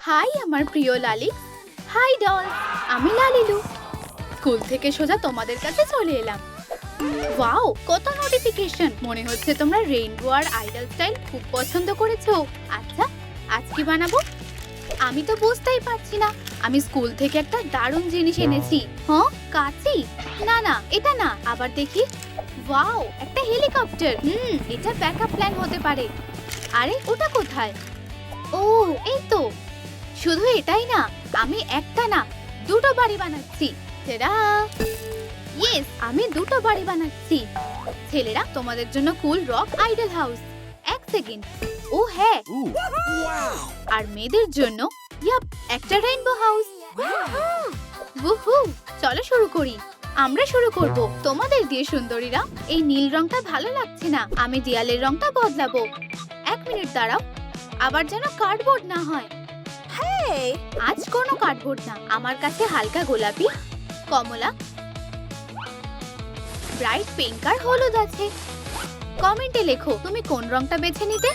High আমার প্রিয় লালি। High doll, আমি লালিলু। স্কুল থেকে সোজা তোমাদের কাছে চলে এলাম। ওয়াও, কত নোটিফিকেশন! মনে হচ্ছে তোমরা রেইনবো আর আইডল স্টাইল খুব পছন্দ করেছো। আচ্ছা, আজ কি বানাবো? আমি তো বুঝতেই পারছি না। আমি স্কুল থেকে একটা দারুণ জিনিস এনেছি। হ্যাঁ, কাঁচি? না না, এটা না। আবার দেখি। ওয়াও, একটা হেলিকপ্টার। এটা ব্যাকআপ প্ল্যান হতে পারে। আরে ওটা কোথায়? ও, এই তো। শুধু এটাই না, আমি একটা না, দুটো বাড়ি বানাচ্ছি। টেডা! ইয়েস, আমি দুটো বাড়ি বানাচ্ছি। ছেলেরা, তোমাদের জন্য কুল রক আইডল হাউস। এক সেকেন্ড। ও হ্যাঁ, আর মেয়েদের জন্য ইয়াপ, একটা রেইনবো হাউস। উহু, চলো শুরু করি। আমরা শুরু করব তোমাদের দিয়ে সুন্দরীরা। এই নীল রংটা ভালো লাগছে না, আমি দেয়ালের রংটা বদলাবো। এক মিনিট দাঁড়াও, আবার যেন কার্ডবোর্ড না হয়। আজ কোনো কার্ডবোর্ড না, আমার কাছে হালকা গোলাপি, কমলা, ব্রাইট পিঙ্ক আর হলুদ আছে। কমেন্টে লেখো তুমি কোন রংটা বেছে নিতে।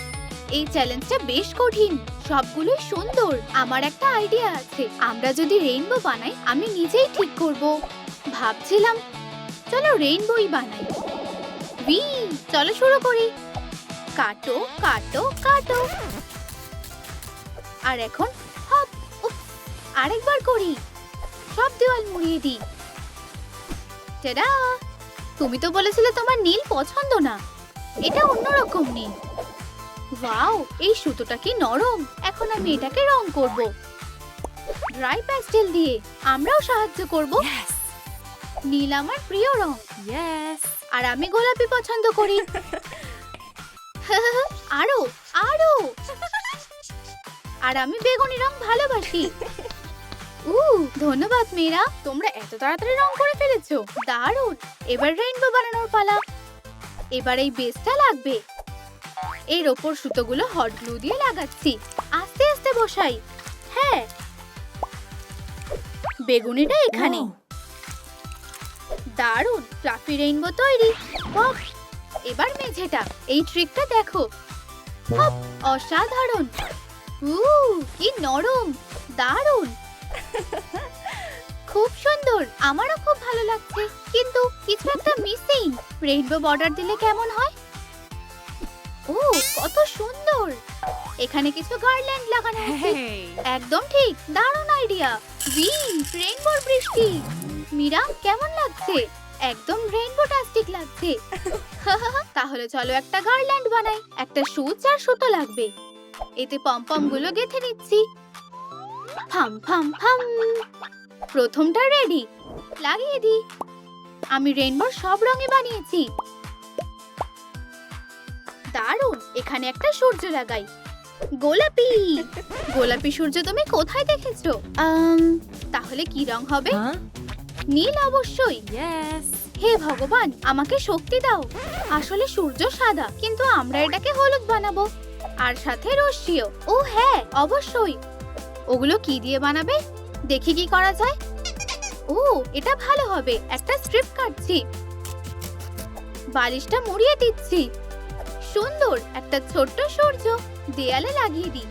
এই চ্যালেঞ্জটা বেশ কঠিন, সবগুলোই সুন্দর। আমার একটা আইডিয়া আছে, আমরা যদি রেইনবো বানাই, আমি নিজেই ঠিক করব। ভাবছিলাম চলো রেইনবোই বানাই। চলো শুরু করি। কাটো কাটো কাটো। আর এখন হপ, আরেকবার করি। সব দেওয়াল মুড়িয়ে দিই। টাডা! তুমি তো বলেছিলে তোমার নীল পছন্দ না, এটা অন্যরকম নীল। ওয়াও, এই সুতোটা কি নরম! এখন আমি এটাকে রং করব ড্রাই প্যাস্টেল দিয়ে। আমরাও সাহায্য করব। নীল আমার প্রিয় রং। আর আমি গোলাপি পছন্দ করি। আরো আরো। আর আমি বেগুনি রং ভালোবাসি। ধন্যবাদ মেয়েরা, তোমরা এত তাড়াতাড়ি রং করে ফেলেছো। দারুণ! এবার রেইনবো বানানোর পালা। এবার এই বেসটা লাগবে। এর ওপর সুতোগুলো হট গ্লু দিয়ে লাগাচ্ছি। আস্তে আস্তে বসাই। হ্যাঁ, বেগুনিটা এখানে। দারুণ! ফ্লাফি রেইনবো তৈরি। হপ! এবার মেঝেটা। এই ট্রিকটা দেখো। হপ! অসাধারণ! কি নরম! দারুণ! খুব সুন্দর, আমারও খুব ভালো লাগছে। কিন্তু কিছু একটা মিসিং। রেইনবো বর্ডার দিলে কেমন হয়? ও, কত সুন্দর! এখানে কিছু গার্ল্যান্ড লাগানো আছে। একদম ঠিক, দারুণ আইডিয়া। রেইনবোর বৃষ্টি। মীরা, কেমন লাগছে? একদম রেইনবোটাস্টিক লাগছে। তাহলে চলো একটা গার্ল্যান্ড বানাই। একটা সুচ আর সুতো লাগবে। এতে পমপম গুলো গেঁথে নিচ্ছি। ফাম ফাম ফাম। প্রথমটা রেডি, লাগিয়ে দি। আমি রেইনবোর সব রঙে বানিয়েছি। দারুণ! এখানে একটা সূর্য লাগাই। গোলাপি। গোলাপি সূর্য তুমি কোথায় দেখেছো? তাহলে কি রং হবে? নীল অবশ্যই। হে ভগবান, আমাকে শক্তি দাও। আসলে সূর্য সাদা, কিন্তু আমরা এটাকে হলুদ বানাবো। আর সাথে রশ্মিও। ও হ্যাঁ, অবশ্যই। ওগুলো কি দিয়ে বানাবে? দেখি কি করা যায়। ও, এটা ভালো হবে। একটা স্ট্রিপ কাটছি। বালিশটা মুড়িয়ে দিচ্ছি। সুন্দর একটা ছোট্ট সূর্য দেয়ালে লাগিয়ে দিই।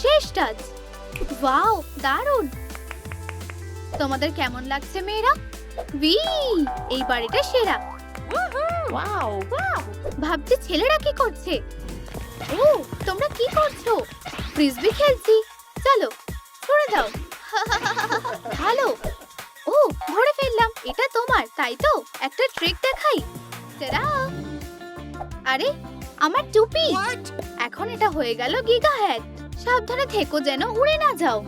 শেষ টাচ। ওয়াও, দারুণ! তোমাদের কেমন লাগছে মেয়েরা? এই বাড়িটা সেরা। ভাবছি ছেলেরা কি করছে। ও, তোমরা কি করছো? ফ্রিসবি খেলছি। চলো সরে যাও। ভালো। ও, ধরে ফেললাম। এটা তোমার, তাই তো? একটা ট্রিক দেখাই। আরে, আমার টুপি। এখন এটা হয়ে গেল গিগা হ্যাট। সাবধানে থেকো যেন উড়ে না যাও।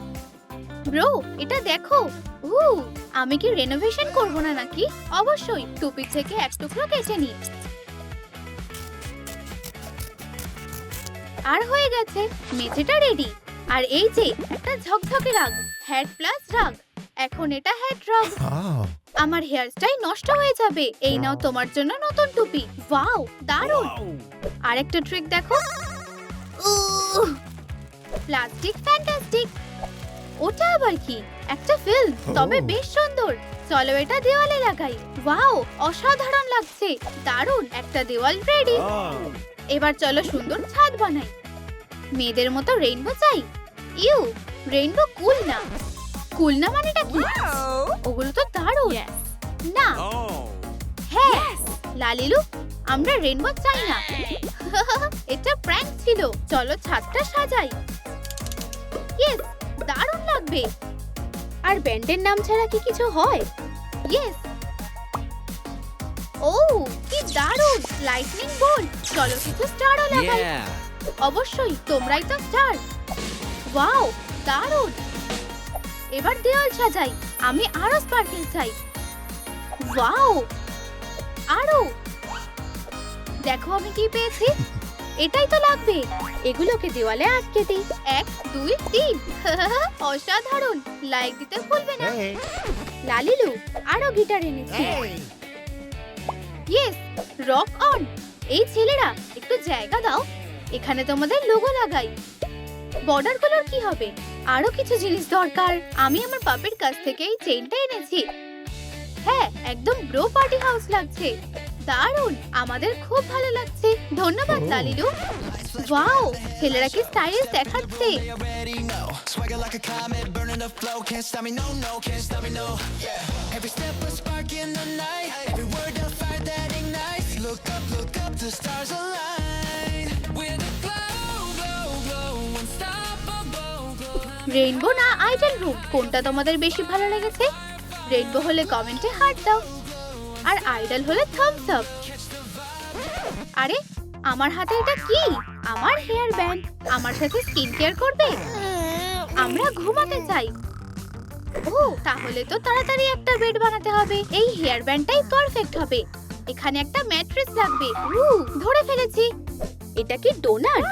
ব্রো, এটা দেখো। আমি কি রেনোভেশন করব না নাকি? অবশ্যই। টুপি থেকে এক টুকরো কেটে নিই। আর হয়ে গেছে। মেঝেটা রেডি। আর এই যে একটা ঝকঝকে রাগ, হেড প্লাস রাগ। এখন এটা হেড রাগ। আমার হেয়ার স্টাইল নষ্ট হয়ে যাবে। এই নাও তোমার জন্য নতুন টুপি। ওয়াও, দারুণ! আরেকটা ট্রিক দেখো। Plastic fantastic. ওটা আবার কি? একটা ফিল্ম, তবে বেশ সুন্দর। চলো এটা দেওয়ালে লাগাই। ওয়াও, অসাধারণ লাগছে। দারুণ! একটা দেওয়াল রেডি। এবার চলো সুন্দর ছাদ বানাই। মেয়েদের মতো রেইনবো চাই। রেইনবো কুল না। কুল না মানেটা কি? ওগুলো তো দারুণ। না হ্যাঁ লালিলু, আমরা রেইনবো চাই না। এটা প্র্যাঙ্ক ছিল। চলো ছাদটা সাজাই। ইয়েস, দারুণ লাগবে। আর ব্যান্ডের নাম ছাড়া কি কিছু হয়? ইয়েস। ও কি দারুণ, লাইটনিং বোল্ট। চলো কিছু স্টারও লাগাই। অবশ্যই, তোমরাই তো স্টার। ওয়াও দারুণ। এবার দেওয়াল সাজাই। আমি আরো স্পার্কেল চাই। ওয়াও, আরো। দেখো আমি কি পেয়েছি। এটাই তো লাগবে। এগুলোকে দেওয়ালে আটকে দিই। 1 2 3। অসাধারণ। লাইক দিতে ভুলবে না। লালিলু, আরো গিটার এনেছি। Yes, rock on. এই ছেলেরা একটু জায়গা দাও। এখানে তোমাদের লোগো লাগাই। বর্ডারগুলোর কি হবে? আরো কিছু জিনিস দরকার। আমি আমার পাপের কাছ থেকে এই চেইনটা এনেছি। হ্যাঁ, একদম ব্রো পার্টি হাউস লাগছে। দারুণ, আমাদের খুব ভালো লাগছে। ধন্যবাদ লালিলু। ওয়াও, ছেলেরা কি স্টাইলিশ দেখাচ্ছে। রেইনবো না আইডল রুম, কোনটা তোমাদের বেশি ভালো লেগেছে? রেইনবো হলে কমেন্টে হার্ট দাও, আর আইডল হলে থাম্বস আপ। আরে আমার হাতে এটা কি? আমার হেয়ার ব্যান্ড। আমার সাথে স্কিন কেয়ার করবে? আমরা ঘুমাতে চাই। ও তাহলে তো তাড়াতাড়ি একটা বেড বানাতে হবে। এই হেয়ার ব্যান্ডটাই পারফেক্ট হবে। এখানে একটা ম্যাট্রেস লাগবে। ধরে ফেলেছি। এটা কি ডোনাট?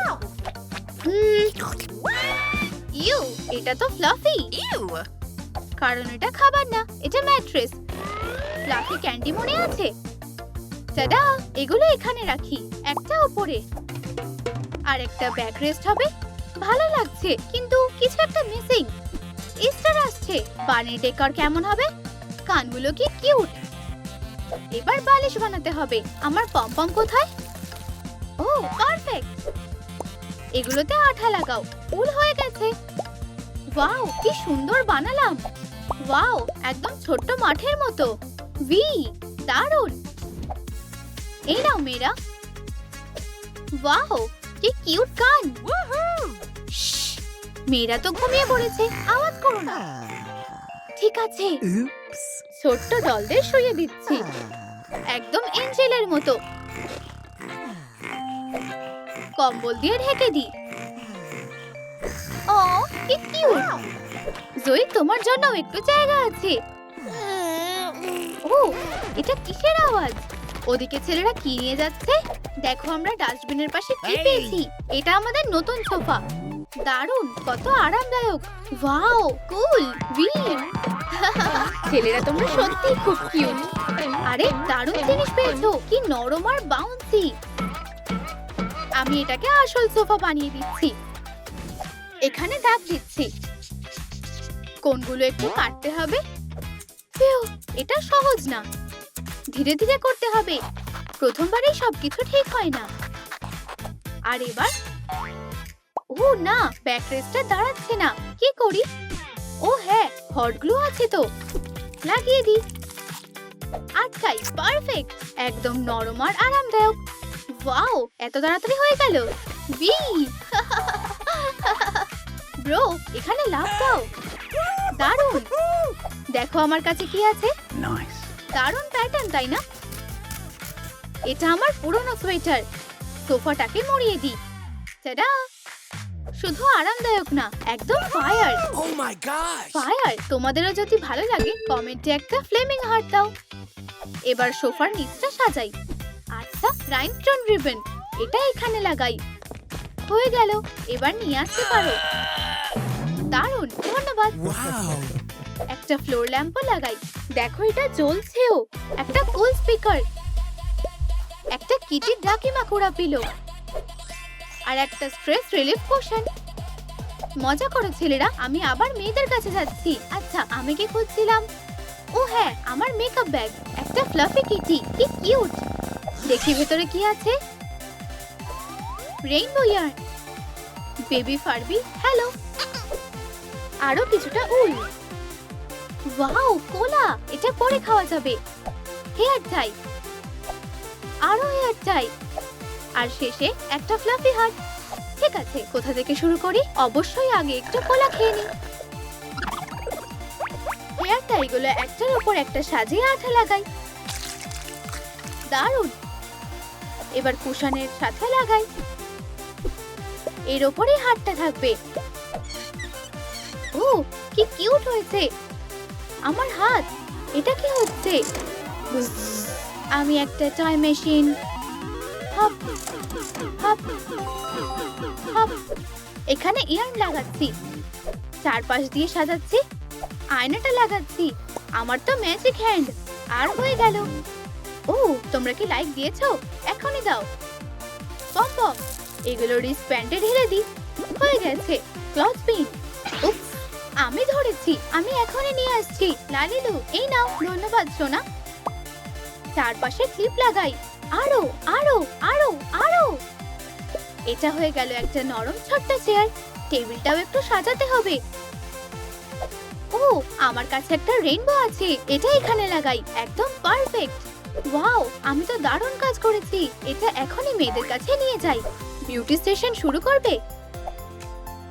ইউ, এটা তো ফ্লাফি। কারণ এটা খাবার না, এটা ম্যাট্রেস। ফ্লাফি ক্যান্ডি মনে আছে? টাডা, এগুলো এখানে রাখি। একটা উপরে আর একটা ব্যাক রেস্ট হবে। ভালো লাগছে, কিন্তু কিছু একটা মিসিং। ইস্টার আসছে। বানির ডেকর কেমন হবে? কানগুলো কি কিউট। এবার বালিশ বানাতে হবে। আমার পমপম কোথায়? ও পারফেক্ট। এগুলোতে আঠা লাগাও। উল হয়ে গেছে। ওয়াও, কি সুন্দর বানালাম। ওয়াও, একদম ছোট্ট মাঠের মতো। ভি, দারুণ। এই নাও মেয়েরা। ওয়াও, কি কিউট কান। মেয়েরা তো ঘুমিয়ে পড়েছে, আওয়াজ করো না। ঠিক আছে, ছোট্ট ডলদের শুইয়ে দিচ্ছি। একদম এঞ্জেলের মতো। কম্বল দিয়ে ঢেকে দিই। ও কি কিউট। জয়ী, তোমার জন্য একটু জায়গা আছে। ও, এটা কিসের আওয়াজ? ওদিকে ছেলেরা কি নিয়ে যাচ্ছে? দেখো আমরা ডাস্টবিনের পাশে কি পেয়েছি। এটা আমাদের নতুন সোফা। দারুণ, কত আরামদায়ক। ওয়াও, কুল। ছেলেরা তোমরা সত্যি খুব কিউট। আরে দারুণ জিনিস পেয়েছো। কি নরম আর বাউন্সি। আমি এটাকে আসল সোফা বানিয়ে দিচ্ছি। এখানে দাগ দিচ্ছি। কোনগুলো একটু কাটতে হবে। এটা সহজ না, ধীরে ধীরে করতে হবে। প্রথমবারেই সবকিছু ঠিক হয় না। আর এবার ও না, ব্যাক রেস্টটা দাঁড়াচ্ছে না। কি করি? ও হ্যাঁ, হট গ্লু আছে তো, লাগিয়ে দিই। আটকাই। পারফেক্ট, একদম নরম আর আরামদায়ক। ওয়াও, এত তাড়াতাড়ি হয়ে গেল। বি ব্রো, এখানে লাফ দাও। দারুণ। দেখো আমার কাছে কি আছে। দারুণ প্যাটার্ন, তাই না? এটা আমার পুরনো সোয়েটার। সোফাটাকে মুড়িয়ে দিই। টাডা, শুধু আরামদায়ক না, একদম ফায়ার। ও মাই গড, ফায়ার। তোমাদেরও যদি ভালো লাগে কমেন্টে একটা ফ্লেমিং হার্ট দাও। এবার সোফার নিচটা সাজাই। আচ্ছা, রাইনস্টোন রিবন, এটা এখানে লাগাই। হয়ে গেল। এবার নিয়ে আসতে পারো। দারুণ, ধন্যবাদ। একটা ফ্লোর ল্যাম্পও লাগাই। দেখো এটা জ্বলছেও। একটা কুল স্পিকার, একটা কিটির ডাকিমা কোড়া পিলো, আর একটা স্ট্রেস রিলিফ কুশন। মজা করো ছেলেরা, আমি আবার মেয়েদের কাছে যাচ্ছি। আচ্ছা, আমি কি খুঁজছিলাম? ও হ্যাঁ, আমার মেকআপ ব্যাগ। একটা ফ্লাফি কিটি, কি কিউট। দেখি ভেতরে কি আছে। রেইনবো ইয়ার, বেবি ফারবি। হ্যালো। আরো কিছুটা উল। ওয়াও, কোলা! এটা পরে খাওয়া যাবে। হেয়ার টাই, আরো হেয়ার টাই, আর শেষে একটা ফ্লাফি হার্ট। ঠিক আছে, কোথা থেকে শুরু করি? অবশ্যই আগে একটু কোলা খেয়ে নিই। হেয়ার টাইগুলো একটার উপর একটা সাজিয়ে আঠা লাগাই। দারুণ! এবার কুশনের সাথে লাগাই। এর উপরে হাতটা থাকবে। ও, কি কিউট হয়েছে আমার হাত। এটা কি হচ্ছে? আমি একটা toy machine. Hop hop hop. এখানে ইয়ার্ন লাগাচ্ছি, চারপাশ দিয়ে সাজাচ্ছি, আয়নাটা লাগাচ্ছি। আমার তো ম্যাজিক হ্যান্ড। আর হয়ে গেল। ও, তোমরা কি লাইক দিয়েছো? এখনই দাও। পম পম, এগুলো রিস্টব্যান্ডে ঢেলে দিই। হয়ে গেছে ক্লথ পিন। উপস, আমি ধরেছি। আমি এখনই নিয়ে আসছি। লালিলু, এই নাও। ধন্যবাদ সোনা। চারপাশে ক্লিপ লাগাই। আরো আরো আরো আরো। এটা হয়ে গেল একটা নরম ছোট্ট চেয়ার। টেবিলটাও একটু সাজাতে হবে। ও, আমার কাছে একটা রেইনবো আছে। এটা এখানে লাগাই। একদম পারফেক্ট। ওয়াও, আমি তো দারুণ কাজ করেছি। এটা এখনই মেয়েদের কাছে নিয়ে যাই। বিউটি সেশন শুরু করবে?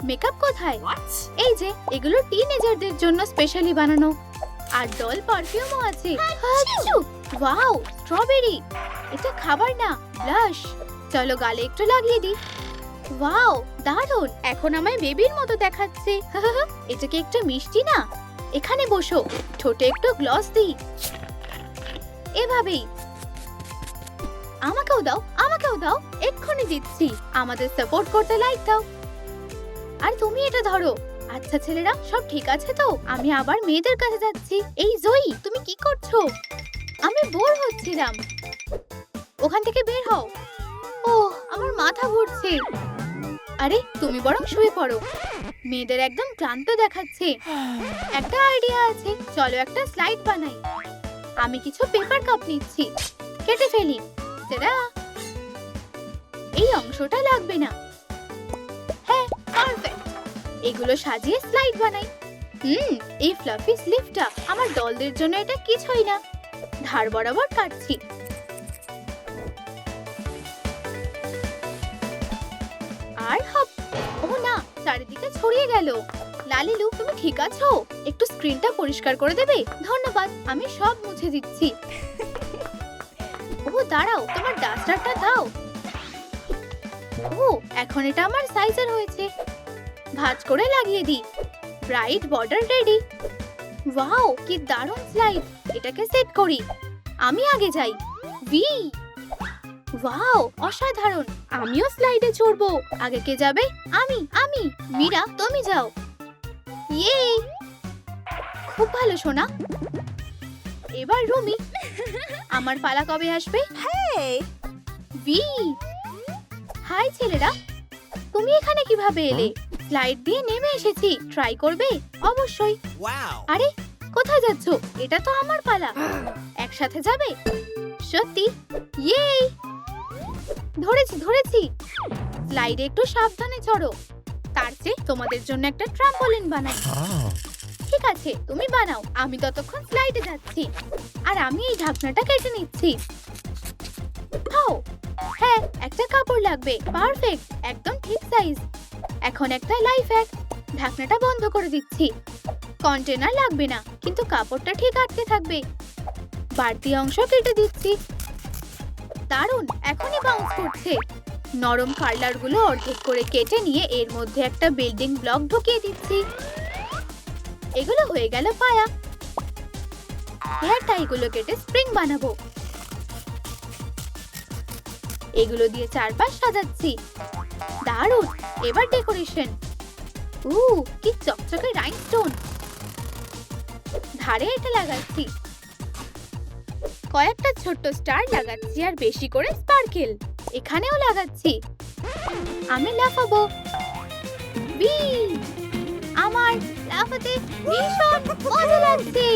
মেকআপ কোথায়? এই যে, এগুলো টিনেজারদের জন্য স্পেশালি বানানো। আর ডল পারফিউমও আছে। Wow, strawberry! এটা খাবার না, ব্লাশ। চলো গালে একটু লাগিয়ে দিই। ওয়াও, দারুণ! এখন আমায় বেবির মতো দেখাচ্ছে। এটা কি একটু মিষ্টি না? এখানে বসো, ঠোঁটে একটু গ্লস দিই। এভাবেই। আমাকেও দাও, আমাকেও দাও। এক্ষুনি দিচ্ছি। আমাদের সাপোর্ট করতে লাইক দাও। আর তুমি এটা ধরো। আচ্ছা ছেলেরা, সব ঠিক আছে তো? আমি আবার মেয়েদের কাছে যাচ্ছি। এই জয়ী, তুমি কি করছো? আমি বোর হচ্ছিলাম। ওখান থেকে বের হও। ওহ, আমার মাথা ঘুরছে। আরে, তুমি বরং শুয়ে পড়ো। মেয়েদের একদম ক্লান্ত দেখাচ্ছে। একটা আইডিয়া আছে, চলো একটা স্লাইড বানাই। আমি কিছু পেপার কাপ নিচ্ছি, কেটে ফেলি। টেডা! এই অংশটা লাগবে না। হ্যাঁ, পারফেক্ট। এগুলো সাজিয়ে স্লাইড বানাই। এই ফ্লাফি স্লিভটা আমার ডলদের জন্য এটা কিছুই না। ধার বরাবর কাটছি। আর হপ। ও না, চারিদিকে ছড়িয়ে গেল। লালিলু, তুমি ঠিক আছো? একটু স্ক্রিনটা পরিষ্কার করে দেবে? ধন্যবাদ, আমি সব মুছে দিচ্ছি। ও দাঁড়াও, তোমার ডাস্টারটা দাও। ও, এখন এটা আমার সাইজের হয়েছে। ভাঁজ করে লাগিয়ে দিই। Bright border ready. ওয়াও, কি দারুণ স্লাইড! এটাকে সেট করি। আমি আগে যাই। ভি! ওয়াও, অসাধারণ! আমিও স্লাইডে চড়বো। আগে কে যাবে? আমি। মীরা, তুমি যাও। ইয়ে! খুব ভালো সোনা। এবার রুমি। আমার পালা কবে আসবে? ভি! হাই ছেলেরা, তুমি এখানে কিভাবে এলে? স্লাইড দিয়ে নেমে এসেছি। ট্রাই করবে? অবশ্যই। আরে, কোথায় যাচ্ছ? এটা তো আমার পালা। একসাথে যাবে? সত্যি? ইয়ে! ধরেছি। স্লাইডে একটু সাবধানে চড়ো। তার চেয়ে তোমাদের জন্য একটা ট্রাম্পোলিন বানাই। ঠিক আছে, তুমি বানাও। আমি ততক্ষণ স্লাইডে যাচ্ছি। আর আমি এই ঢাকনাটা কেটে নিচ্ছি। হ্যাঁ, একটা কাপড় লাগবে। পারফেক্ট, একদম ঠিক সাইজ। এখন একটা লাইফ হ্যাক। ঢাকনাটা বন্ধ করে দিচ্ছি। কন্টেনার লাগবে না, কিন্তু কাপড়টা ঠিক আটকে থাকবে। বাড়তি অংশ কেটে দিচ্ছি। দারুণ, এখনই বাউন্স করছে। নরম কার্লারগুলো অর্ধেক করে কেটে নিয়ে এর মধ্যে একটা বিল্ডিং ব্লক ঢুকিয়ে দিচ্ছি। এগুলো হয়ে গেল পায়া। হেয়ার টাইগুলো কেটে স্প্রিং বানাবো। এগুলো দিয়ে চারপাশ সাজাচ্ছি। দারুণ! এবার ডেকোরেশন। কি চকচকে রাইনস্টোন। ধারে এটা লাগাচ্ছি। কয়েকটা ছোট্ট স্টার লাগাচ্ছি আর বেশি করে স্পার্কেল। এখানেও লাগাচ্ছি। আমি লাফাবো। বি! আমার লাফাতে ভীষণ মজা লাগছে।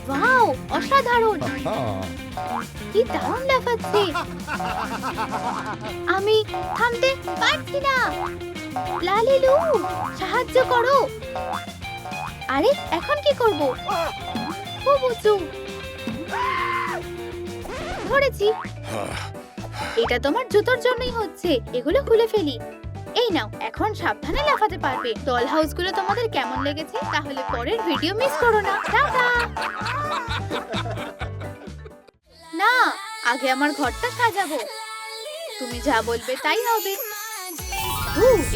ওয়াও, অসাধারণ! কি দারুণ লাফাচ্ছে। আমি থামতে পারছি না। লালিলু, সাহায্য করো। আরে এখন কি করব? খুব উঁচু। ধরেছি। এটা তোমার জুতোর জন্যই হচ্ছে। এগুলো খুলে ফেলি। এই নাও, এখন সাবধানে লাফাতে পারবে। ডল হাউসগুলো তোমাদের কেমন লেগেছে? তাহলে পরের ভিডিও মিস করো না। টাটা। না, আগে আমার ঘরটা সাজাবো। তুমি যা বলবে তাই হবে।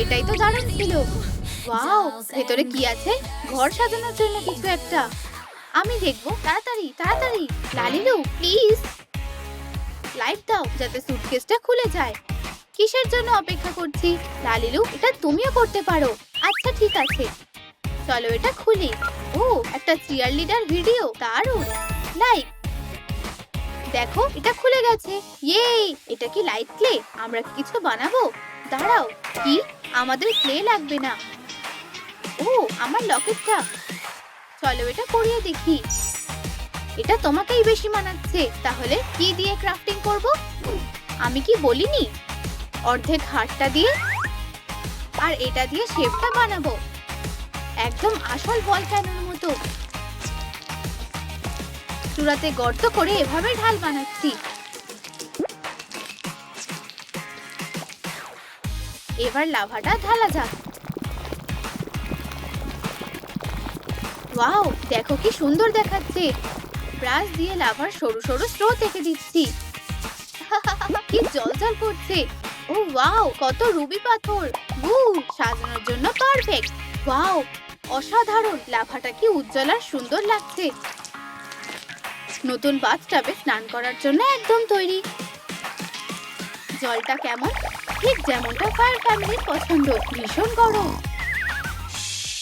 এটাই তো দারুণ ছিল। ওয়াও, ভেতরে কি আছে? ঘর সাজানোর জন্য কিছু একটা। আমি দেখবো। তাড়াতাড়ি তাড়াতাড়ি। লালিলু, প্লিজ লাইট দাও যাতে সুটকেসটা খুলে যায়। কিসের জন্য অপেক্ষা করছি? লালিলু, এটা তুমিও করতে পারো। আচ্ছা ঠিক আছে, চলো এটা খুলি। ও, একটা চিয়ার লিডার ভিডিও, দারুণ। লাইক দেখো, এটা খুলে গেছে। ইয়ে, এটা কি লাইট ক্লে? আমরা কি কিছু বানাবো? দাঁড়াও, কি? আমাদের ক্লে লাগবে না। ও, আমার লকেটটা। চলো এটা পরিয়ে দেখি। এটা তোমাকেই বেশি মানাচ্ছে। তাহলে কি দিয়ে ক্রাফটিং করব? আমি কি বলিনি? অর্ধেক হাড়টা দিয়ে আর এটা দিয়ে শেপটা বানাবো। একদম আসল ভলক্যানোর মতো। চূড়াতে গর্ত করে এভাবে ঢাল বানাচ্ছি। এবার লাভাটা ঢালা যাক। ওয়াও, দেখো কি সুন্দর দেখাচ্ছে। ব্রাশ দিয়ে লাভার সরু সরু স্রোত এঁকে দিচ্ছি। কি জলজল করছে। ও ওয়াও, কত রুবি পাথর। সাজানোর জন্য পারফেক্ট। ওয়াও, অসাধারণ। লাভাটা কি উজ্জ্বল আর সুন্দর লাগছে। নতুন বাথটাবে স্নান করার জন্য একদম তৈরি। জলটা কেমন? ঠিক যেমনটা ফায়ার ফ্যামিলির পছন্দ। ভীষণ গরম।